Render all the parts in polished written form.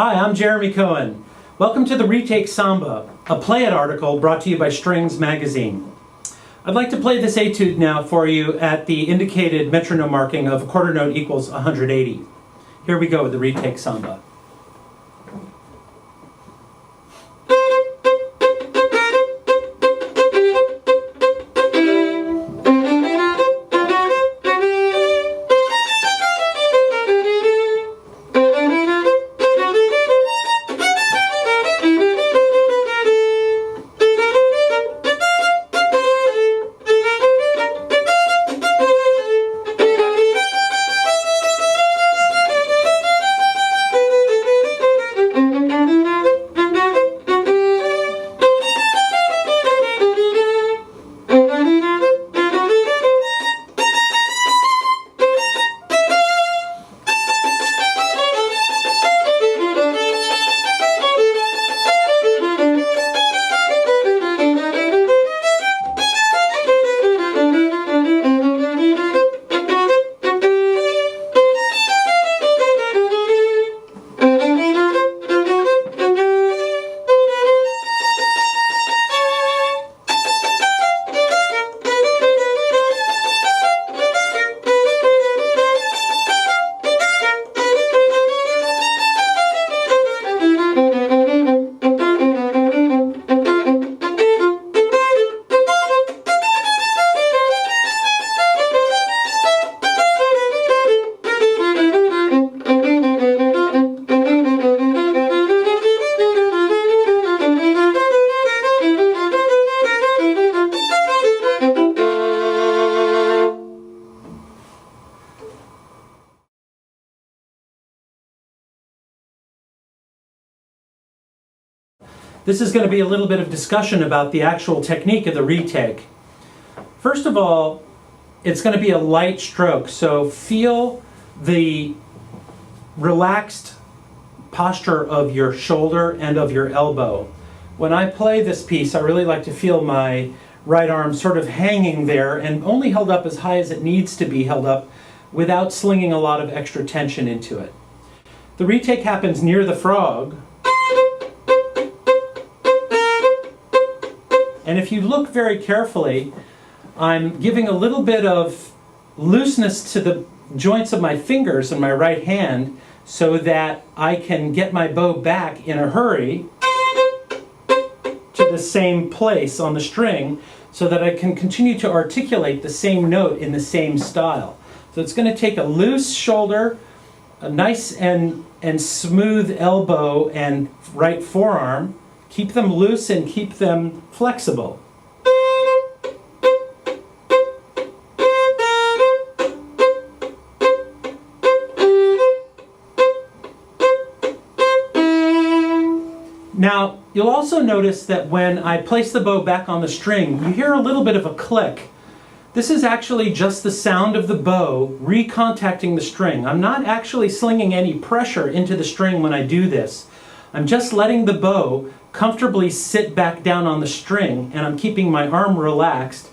Hi, I'm Jeremy Cohen. Welcome to the Retake Samba, a Play It article brought to you by Strings Magazine. I'd like to play this etude now for you at the indicated metronome marking of a quarter note equals 180. Here we go with the Retake Samba. This is going to be a little bit of discussion about the actual technique of the retake. First of all, it's going to be a light stroke, so feel the relaxed posture of your shoulder and of your elbow. When I play this piece, I really like to feel my right arm sort of hanging there and only held up as high as it needs to be held up without slinging a lot of extra tension into it. The retake happens near the frog. And if you look very carefully, I'm giving a little bit of looseness to the joints of my fingers in my right hand so that I can get my bow back in a hurry to the same place on the string so that I can continue to articulate the same note in the same style. So it's going to take a loose shoulder, a nice and smooth elbow and right forearm. Keep them loose and keep them flexible. Now, you'll also notice that when I place the bow back on the string, you hear a little bit of a click. This is actually just the sound of the bow recontacting the string. I'm not actually slinging any pressure into the string when I do this. I'm just letting the bow comfortably sit back down on the string, and I'm keeping my arm relaxed.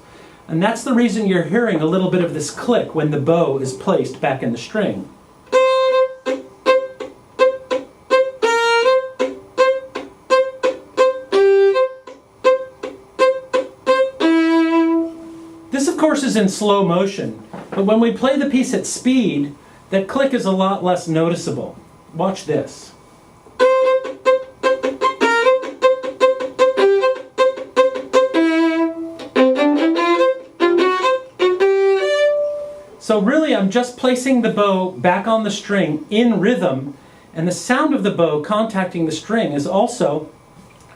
And that's the reason you're hearing a little bit of this click when the bow is placed back in the string. This, of course, is in slow motion, but when we play the piece at speed, that click is a lot less noticeable. Watch this. So really, I'm just placing the bow back on the string in rhythm, and the sound of the bow contacting the string is also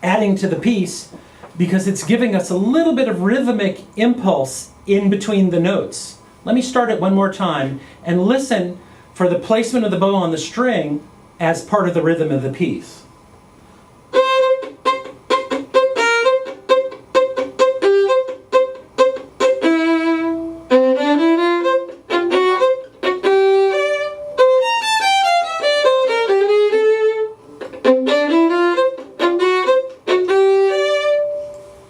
adding to the piece because it's giving us a little bit of rhythmic impulse in between the notes. Let me start it one more time and listen for the placement of the bow on the string as part of the rhythm of the piece.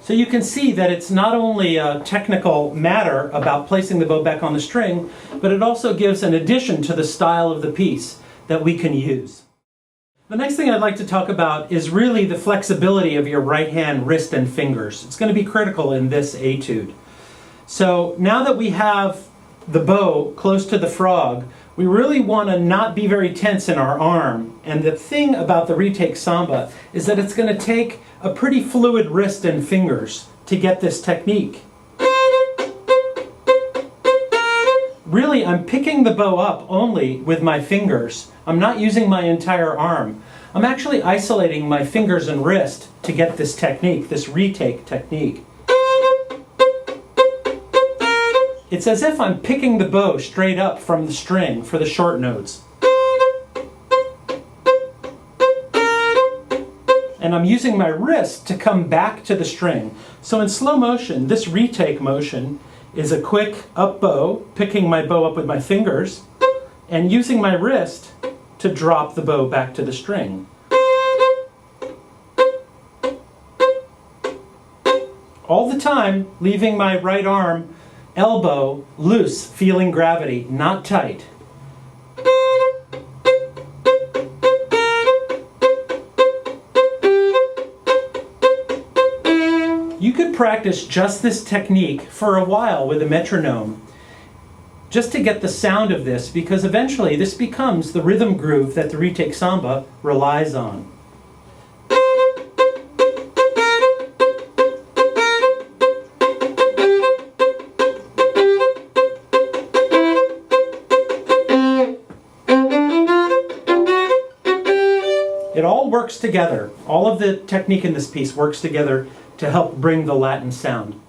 So you can see that it's not only a technical matter about placing the bow back on the string, but it also gives an addition to the style of the piece that we can use. The next thing I'd like to talk about is really the flexibility of your right hand, wrist, and fingers. It's going to be critical in this etude. So now that we have the bow close to the frog, we really want to not be very tense in our arm. And the thing about the Retake Samba is that it's going to take a pretty fluid wrist and fingers to get this technique. Really, I'm picking the bow up only with my fingers. I'm not using my entire arm. I'm actually isolating my fingers and wrist to get this technique, this retake technique. It's as if I'm picking the bow straight up from the string for the short notes. And I'm using my wrist to come back to the string. So in slow motion, this retake motion is a quick up bow, picking my bow up with my fingers, and using my wrist to drop the bow back to the string. All the time, leaving my right arm, elbow, loose, feeling gravity, not tight. You could practice just this technique for a while with a metronome, just to get the sound of this, because eventually this becomes the rhythm groove that the Retake Samba relies on. It all works together. All of the technique in this piece works together to help bring the Latin sound.